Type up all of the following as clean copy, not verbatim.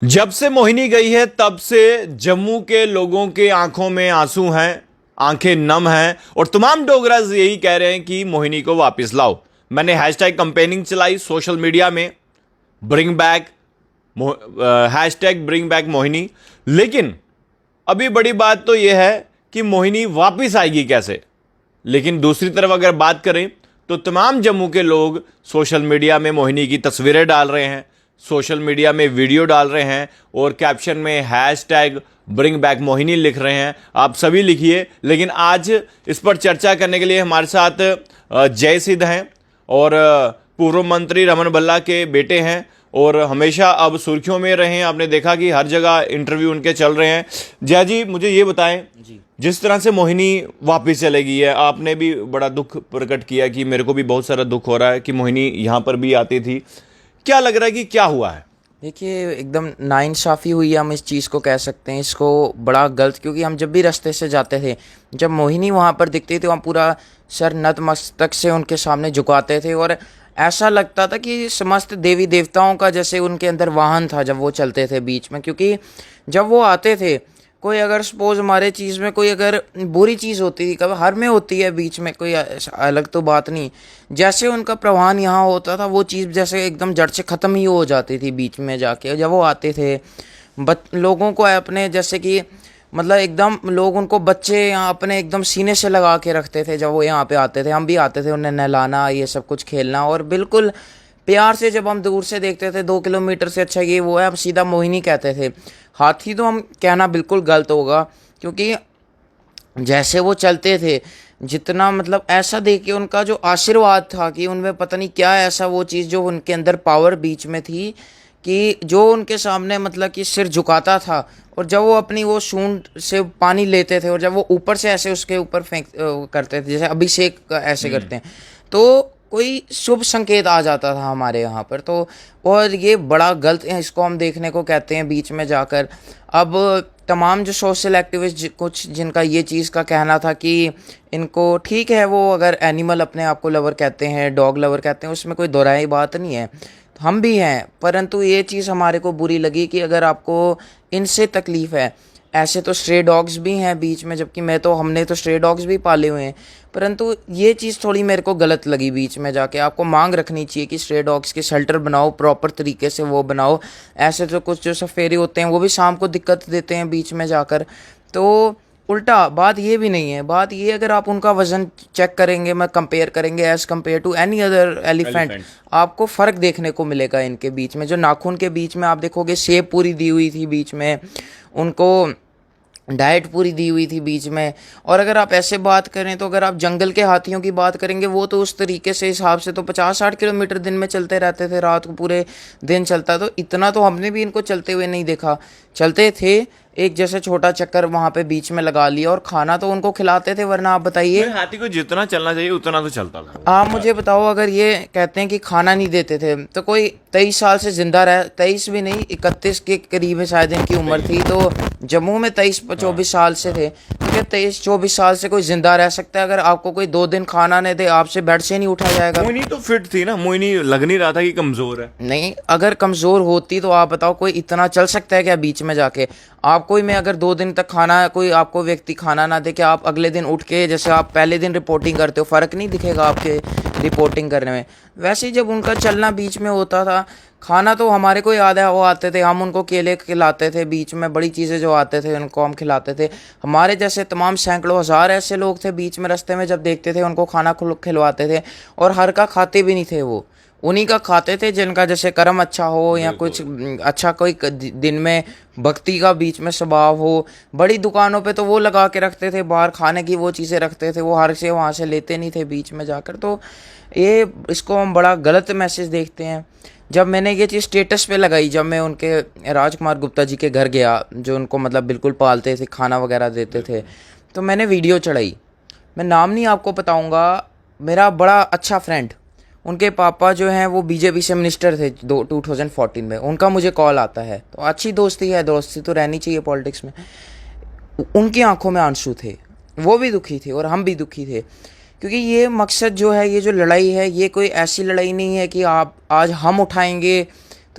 जब से मोहिनी गई है तब से जम्मू के लोगों के आंखों में आंसू हैं, आंखें नम हैं और तमाम डोगराज यही कह रहे हैं कि मोहिनी को वापस लाओ। मैंने हैशटैग कंपेनिंग चलाई सोशल मीडिया में, bring back hashtag bring back Mohini. लेकिन अभी बड़ी बात तो यह है कि मोहिनी वापस आएगी कैसे। लेकिन दूसरी तरफ अगर बात करें तो तमाम जम्मू के लोग सोशल मीडिया में मोहिनी की तस्वीरें डाल रहे हैं, सोशल मीडिया में वीडियो डाल रहे हैं और कैप्शन में हैशटैग ब्रिंग बैक मोहिनी लिख रहे हैं। आप सभी लिखिए। लेकिन आज इस पर चर्चा करने के लिए हमारे साथ जय सिद्ध हैं और पूर्व मंत्री रमन भल्ला के बेटे हैं और हमेशा अब सुर्खियों में रहे हैं। आपने देखा कि हर जगह इंटरव्यू उनके चल रहे हैं। जय जी, मुझे ये बताएं, जिस तरह से मोहिनी वापस चलेगी है, आपने भी बड़ा दुख प्रकट किया कि मेरे को भी बहुत सारा दुख हो रहा है कि मोहिनी यहाँ पर भी आती थी। क्या लग रहा है कि क्या हुआ है? देखिए, एकदम नाइंसाफ़ी हुई है, हम इस चीज़ को कह सकते हैं। इसको बड़ा गलत, क्योंकि हम जब भी रास्ते से जाते थे, जब मोहिनी वहाँ पर दिखती थी, हम पूरा सर नतमस्तक से उनके सामने झुकाते थे और ऐसा लगता था कि समस्त देवी देवताओं का जैसे उनके अंदर वाहन था जब वो चलते थे बीच में। क्योंकि जब वो आते थे, कोई अगर सपोज हमारे चीज़ में कोई अगर बुरी चीज़ होती थी, कभी हर में होती है, बीच में कोई अलग तो बात नहीं, जैसे उनका प्रवाहन यहाँ होता था वो चीज़ जैसे एकदम जड़ से ख़त्म ही हो जाती थी बीच में जाके। जब वो आते थे लोगों को अपने जैसे कि मतलब एकदम लोग उनको बच्चे यहाँ अपने एकदम सीने से लगा के रखते थे। जब वो यहाँ पे आते थे, हम भी आते थे, उन्हें नहलाना, ये सब कुछ खेलना, और बिल्कुल प्यार से जब हम दूर से देखते थे 2 किलोमीटर से, अच्छा ये वो है, हम सीधा मोहिनी कहते थे। हाथी तो हम कहना बिल्कुल गलत होगा, क्योंकि जैसे वो चलते थे, जितना मतलब ऐसा देख के उनका जो आशीर्वाद था कि उनमें पता नहीं क्या ऐसा वो चीज़ जो उनके अंदर पावर बीच में थी कि जो उनके सामने मतलब कि सिर झुकाता था। और जब वो अपनी वो सूंड से पानी लेते थे और जब वो ऊपर से ऐसे उसके ऊपर फेंक करते थे, जैसे अभिषेक ऐसे करते हैं, तो कोई शुभ संकेत आ जाता था हमारे यहाँ पर। तो और ये बड़ा गलत है, इसको हम देखने को कहते हैं बीच में जाकर। अब तमाम जो सोशल एक्टिविस्ट कुछ जिनका ये चीज़ का कहना था कि इनको ठीक है, वो अगर एनिमल अपने आप को लवर कहते हैं, डॉग लवर कहते हैं, उसमें कोई दोहराई बात नहीं है, हम भी हैं। परंतु ये चीज़ हमारे को बुरी लगी कि अगर आपको इनसे तकलीफ़ है, ऐसे तो स्ट्रे डॉग्स भी हैं बीच में, जबकि हमने तो स्ट्रे डॉग्स भी पाले हुए हैं, परंतु ये चीज़ थोड़ी मेरे को गलत लगी बीच में जाके। आपको मांग रखनी चाहिए कि स्ट्रे डॉग्स के शेल्टर बनाओ, प्रॉपर तरीके से वो बनाओ। ऐसे तो कुछ जो सफेरे होते हैं वो भी शाम को दिक्कत देते हैं बीच में जाकर। तो उल्टा बात ये भी नहीं है, बात ये अगर आप उनका वज़न चेक करेंगे, मैं कंपेयर करेंगे as compare to any other elephant, आपको फ़र्क देखने को मिलेगा इनके बीच में। जो नाखून के बीच में आप देखोगे शेप पूरी दी हुई थी बीच में, उनको डाइट पूरी दी हुई थी बीच में। और अगर आप ऐसे बात करें तो अगर आप जंगल के हाथियों की बात करेंगे, वो तो उस तरीके से हिसाब से तो 50-60 किलोमीटर दिन में चलते रहते थे, रात को पूरे दिन चलता। तो इतना तो हमने भी इनको चलते हुए नहीं देखा। चलते थे, एक जैसे छोटा चक्कर वहाँ पे बीच में लगा लिया और खाना तो उनको खिलाते थे। वरना आप बताइए, हाथी को जितना चलना चाहिए उतना तो चलता था। आप मुझे बताओ, अगर ये कहते हैं कि खाना नहीं देते थे तो कोई 23 साल से जिंदा रह, 23 भी नहीं, 31 के करीब शायद इनकी उम्र थी। तो जम्मू में 23-24 साल से थे, तो क्या 23-24 साल से कोई जिंदा रह सकता है? अगर आपको कोई 2 दिन खाना नहीं दे, आपसे बेड से नहीं उठा जाएगा। मोहिनी तो फिट थी ना, मोहिनी लग नहीं रहा था कि कमजोर है। नहीं, अगर कमज़ोर होती तो आप बताओ, कोई इतना चल सकता है क्या बीच में जाके? आपको ही मैं अगर 2 दिन तक खाना, कोई आपको व्यक्ति खाना ना दे, क्या आप अगले दिन उठ के जैसे आप पहले दिन रिपोर्टिंग करते हो, फ़र्क नहीं दिखेगा आपके रिपोर्टिंग करने में? वैसे ही जब उनका चलना बीच में होता था, खाना तो हमारे को याद है, वो आते थे, हम उनको केले खिलाते थे, बीच में बड़ी चीज़ें जो आते थे उनको हम खिलाते थे। हमारे जैसे तमाम सैकड़ों हज़ार ऐसे लोग थे बीच में रास्ते में, जब देखते थे उनको खाना खिलवाते थे। और हर का खाते भी नहीं थे, वो उन्हीं का खाते थे जिनका जैसे कर्म अच्छा हो या कुछ अच्छा, कोई दिन में भक्ति का बीच में स्वभाव हो। बड़ी दुकानों पे तो वो लगा के रखते थे, बाहर खाने की वो चीज़ें रखते थे, वो हर से वहाँ से लेते नहीं थे बीच में जाकर। तो ये इसको हम बड़ा गलत मैसेज देखते हैं। जब मैंने ये चीज़ स्टेटस पे लगाई, जब मैं उनके राजकुमार गुप्ता जी के घर गया, जो उनको मतलब बिल्कुल पालते थे, खाना वगैरह देते थे, तो मैंने वीडियो चढ़ाई। मैं नाम नहीं आपको बताऊँगा, मेरा बड़ा अच्छा फ्रेंड, उनके पापा जो हैं वो बीजेपी से मिनिस्टर थे 2014 में, उनका मुझे कॉल आता है। तो अच्छी दोस्ती है, दोस्ती तो रहनी चाहिए पॉलिटिक्स में। उनकी आंखों में आंसू थे, वो भी दुखी थे और हम भी दुखी थे, क्योंकि ये मकसद जो है, ये जो लड़ाई है, ये कोई ऐसी लड़ाई नहीं है कि आप आज हम उठाएंगे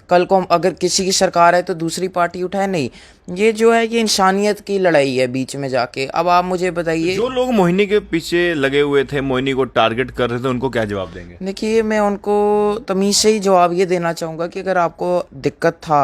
कल को अगर किसी की सरकार है तो दूसरी पार्टी उठाए, नहीं। ये जो है ये इंसानियत की लड़ाई है बीच में जाके। अब आप मुझे बताइए, जो लोग मोहिनी के पीछे लगे हुए थे, मोहिनी को टारगेट कर रहे थे, उनको क्या जवाब देंगे? देखिए मैं उनको तमीज़ से ही जवाब ये देना चाहूँगा कि अगर आपको दिक्कत था,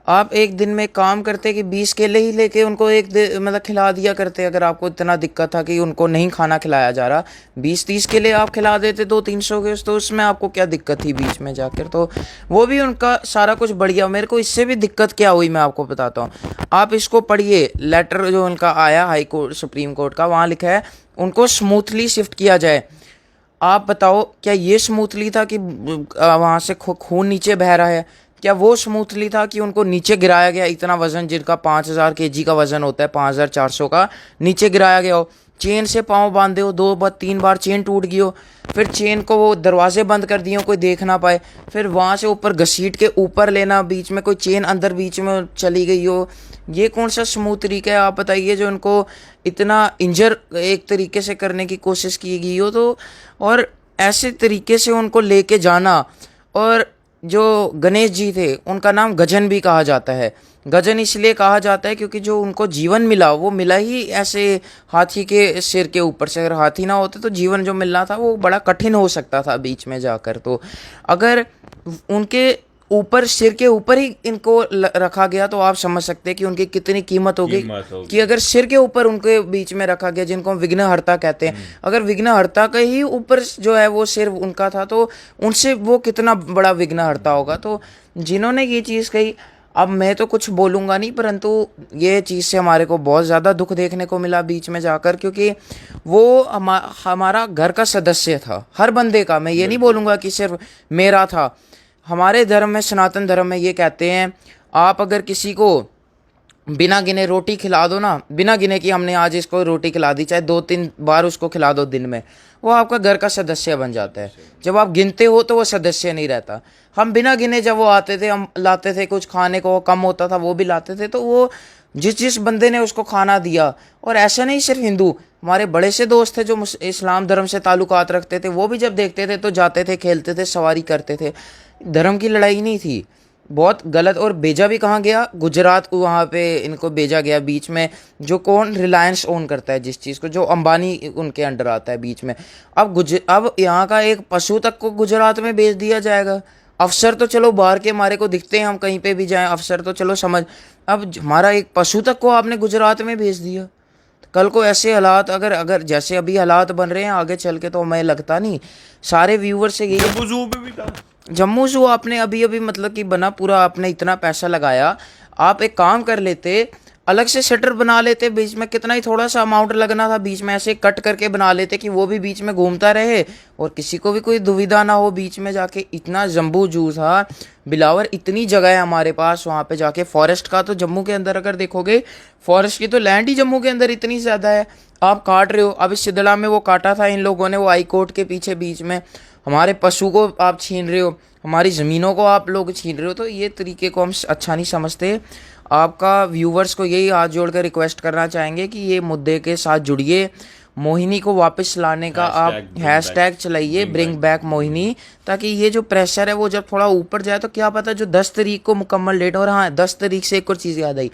आप एक दिन में काम करते कि 20 केले ही लेके उनको मतलब खिला दिया करते। अगर आपको इतना दिक्कत था कि उनको नहीं खाना खिलाया जा रहा, 20-30 केले आप खिला देते 200-300 के, तो उसमें आपको क्या दिक्कत थी बीच में जाकर? तो वो भी उनका सारा कुछ बढ़िया। मेरे को इससे भी दिक्कत क्या हुई मैं आपको बताता हूँ। आप इसको पढ़िए, लेटर जो उनका आया हाई कोर्ट सुप्रीम कोर्ट का, वहाँ लिखा है उनको स्मूथली शिफ्ट किया जाए। आप बताओ क्या ये स्मूथली था कि वहाँ से खून नीचे बह रहा है? क्या वो स्मूथली था कि उनको नीचे गिराया गया, इतना वज़न जिनका 5000 kg का वज़न होता है, 5400 का, नीचे गिराया गया हो, चेन से पाँव बांधे हो, 2-3 बार चेन टूट गई हो, फिर चेन को वो दरवाजे बंद कर दिए हो, कोई देख ना पाए, फिर वहाँ से ऊपर घसीट के ऊपर लेना, बीच में कोई चेन अंदर बीच में चली गई हो? ये कौन सा स्मूथ तरीका है आप बताइए, जो उनको इतना इंजर एक तरीके से करने की कोशिश की गई हो? तो और ऐसे तरीके से उनको लेके जाना। और जो गणेश जी थे उनका नाम गजन भी कहा जाता है। गजन इसलिए कहा जाता है क्योंकि जो उनको जीवन मिला वो मिला ही ऐसे हाथी के सिर के ऊपर से। अगर हाथी ना होते तो जीवन जो मिलना था वो बड़ा कठिन हो सकता था बीच में जाकर। तो अगर उनके ऊपर, सिर के ऊपर ही इनको रखा गया तो आप समझ सकते हैं कि उनकी कितनी कीमत होगी। कि अगर सिर के ऊपर उनके बीच में रखा गया, जिनको हम विघ्नहर्ता कहते हैं, अगर विघ्नहर्ता का ही ऊपर जो है वो सिर उनका था तो उनसे वो कितना बड़ा विघ्नहर्ता होगा। तो जिन्होंने ये चीज़ कही, अब मैं तो कुछ बोलूँगा नहीं, परंतु ये चीज़ से हमारे को बहुत ज़्यादा दुख देखने को मिला बीच में जाकर, क्योंकि वो हमारा घर का सदस्य था, हर बंदे का। मैं ये नहीं बोलूँगा कि सिर्फ मेरा था। हमारे धर्म में, सनातन धर्म में ये कहते हैं, आप अगर किसी को बिना गिने रोटी खिला दो ना, बिना गिने कि हमने आज इसको रोटी खिला दी, चाहे 2-3 बार उसको खिला दो दिन में, वो आपका घर का सदस्य बन जाता है। जब आप गिनते हो तो वो सदस्य नहीं रहता। हम बिना गिने जब वो आते थे, हम लाते थे कुछ खाने को, कम होता था वो भी लाते थे, तो वो जिस बंदे ने उसको खाना दिया। और ऐसा नहीं सिर्फ हिंदू, हमारे बड़े से दोस्त थे जो इस्लाम धर्म से ताल्लुकात रखते थे, वो भी जब देखते थे तो जाते थे, खेलते थे, सवारी करते थे। धर्म की लड़ाई नहीं थी, बहुत गलत। और भेजा भी कहाँ गया? गुजरात को, वहाँ पे इनको भेजा गया बीच में। जो कौन? रिलायंस ओन करता है जिस चीज़ को, जो अंबानी उनके अंडर आता है बीच में। अब यहाँ का एक पशु तक को गुजरात में भेज दिया जाएगा। अफसर तो चलो बाहर के हमारे को दिखते हैं, हम कहीं पे भी जाएं अफसर तो चलो समझ, अब हमारा एक पशु तक को आपने गुजरात में भेज दिया। कल को ऐसे हालात अगर जैसे अभी हालात बन रहे हैं आगे चल के, तो हमें लगता नहीं सारे व्यूवर से यही। जम्मू ज़ू पे भी था, जम्मू ज़ू आपने अभी मतलब कि बना पूरा, आपने इतना पैसा लगाया, आप एक काम कर लेते, अलग से शटर बना लेते बीच में, कितना ही थोड़ा सा अमाउंट लगना था, बीच में ऐसे कट करके बना लेते कि वो भी बीच में घूमता रहे और किसी को भी कोई दुविधा ना हो बीच में जाके। इतना जम्बू ज़ू था बिलावर, इतनी जगह है हमारे पास वहाँ पे जाके। फॉरेस्ट का तो जम्मू के अंदर अगर देखोगे, फॉरेस्ट की तो लैंड ही जम्मू के अंदर इतनी ज़्यादा है। आप काट रहे हो, अभी सिदड़ा में वो काटा था इन लोगों ने, वो हाई कोर्ट के पीछे बीच में। हमारे पशु को आप छीन रहे हो, हमारी ज़मीनों को आप लोग छीन रहे हो। तो ये तरीके को हम अच्छा नहीं समझते। आपका व्यूवर्स को यही हाथ जोड़कर रिक्वेस्ट करना चाहेंगे कि ये मुद्दे के साथ जुड़िए, मोहिनी को वापस लाने का आप हैशटैग चलाइए, ब्रिंग बैक मोहिनी, ताकि ये जो प्रेशर है वो जब थोड़ा ऊपर जाए तो क्या पता जो 10 तारीख को मुकम्मल डेट। और हाँ, 10 तारीख से एक और चीज़ याद आई,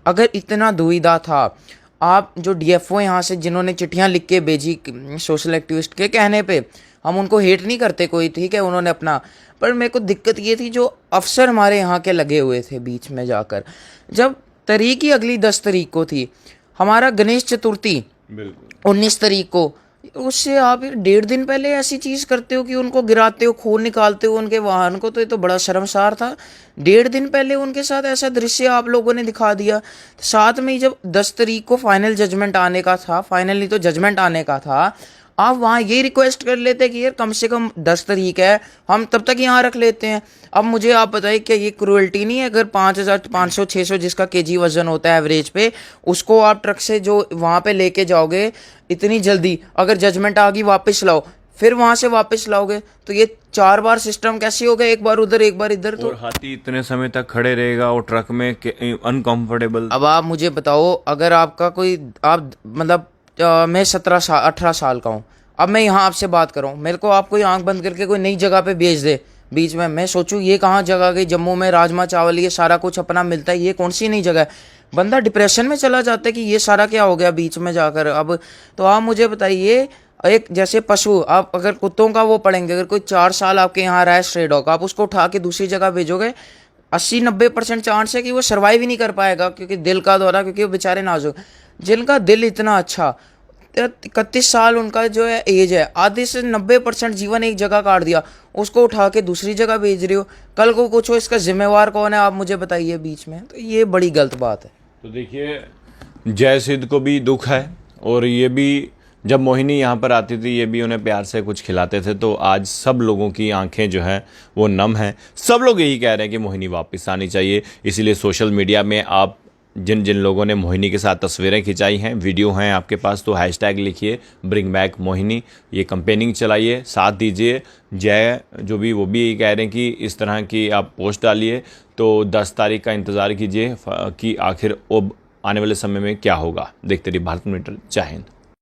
अगर इतना दुविधा था, आप जो DFO यहाँ से जिन्होंने चिट्ठियाँ लिख के भेजी सोशल एक्टिविस्ट के कहने पे, हम उनको हेट नहीं करते कोई, ठीक है, उन्होंने अपना, पर मेरे को दिक्कत ये थी जो अफसर हमारे यहाँ के लगे हुए थे बीच में जाकर। जब तारीख ही अगली 10 तारीख को थी, हमारा गणेश चतुर्थी 19 तारीख को, उससे आप 1.5 दिन पहले ऐसी चीज़ करते हो कि उनको गिराते हो, खून निकालते हो उनके वाहन को, तो ये तो बड़ा शर्मसार था। 1.5 दिन पहले उनके साथ ऐसा दृश्य आप लोगों ने दिखा दिया। साथ में ही जब 10 तारीख को फाइनल जजमेंट आने का था, फाइनली तो जजमेंट आने का था, आप वहाँ ये रिक्वेस्ट कर लेते कि यार कम से कम 10 तारीख है, हम तब तक यहाँ रख लेते हैं। अब मुझे आप बताइए क्या ये क्रूअल्टी नहीं है? अगर 5500-600 जिसका केजी वजन होता है एवरेज पे, उसको आप ट्रक से जो वहाँ पे लेके जाओगे इतनी जल्दी, अगर जजमेंट आ गई वापस लाओ, फिर वहाँ से वापस लाओगे, तो ये 4 बार सिस्टम कैसे होगा? एक बार उधर एक बार इधर। तो हाथी इतने समय तक खड़े रहेगा और ट्रक में अनकंफर्टेबल। अब आप मुझे बताओ, अगर आपका कोई, आप मतलब मैं 18 साल का हूँ, अब मैं यहाँ आपसे बात कर रहा हूँ, मेरे को आप कोई आंख बंद करके कोई नई जगह पे भेज दे, बीच में। मैं सोचूं ये कहाँ जगह गई, जम्मू में राजमा चावल ये सारा कुछ अपना मिलता है, ये कौन सी नई जगह है। बंदा डिप्रेशन में चला जाता है कि ये सारा क्या हो गया बीच में जाकर। अब तो आप मुझे बताइए, एक जैसे पशु, आप अगर कुत्तों का वो पढ़ेंगे, अगर कोई 4 साल आपके यहाँ रहा है स्ट्रे डॉग, आप उसको उठा के दूसरी जगह भेजोगे, 80-90% चांस है कि वो सर्वाइव ही नहीं कर पाएगा, क्योंकि दिल का दौरा, क्योंकि वो बेचारे नाजुक, जिनका दिल इतना अच्छा, 31 साल उनका जो है एज है, आधे से 90% जीवन एक जगह काट दिया, उसको उठा के दूसरी जगह भेज रहे हो। कल को कुछ हो, इसका जिम्मेवार कौन है, आप मुझे बताइए बीच में। तो ये बड़ी गलत बात है। तो देखिए, जय सिद्ध को भी दुख है, और ये भी जब मोहिनी यहाँ पर आती थी ये भी उन्हें प्यार से कुछ खिलाते थे, तो आज सब लोगों की आंखें जो हैं वो नम हैं। सब लोग यही कह रहे हैं कि मोहिनी वापस आनी चाहिए। इसीलिए सोशल मीडिया में आप जिन जिन लोगों ने मोहिनी के साथ तस्वीरें खिंचाई हैं, वीडियो हैं आपके पास, तो हैशटैग लिखिए ब्रिंग बैक मोहिनी, ये कंपेनिंग चलाइए, साथ दीजिए। जय जो भी, वो भी यही कह रहे हैं कि इस तरह की आप पोस्ट डालिए। तो 10 तारीख का इंतज़ार कीजिए कि आखिर अब आने वाले समय में क्या होगा। देखते रहिए भारत मिनट। जय हिंद।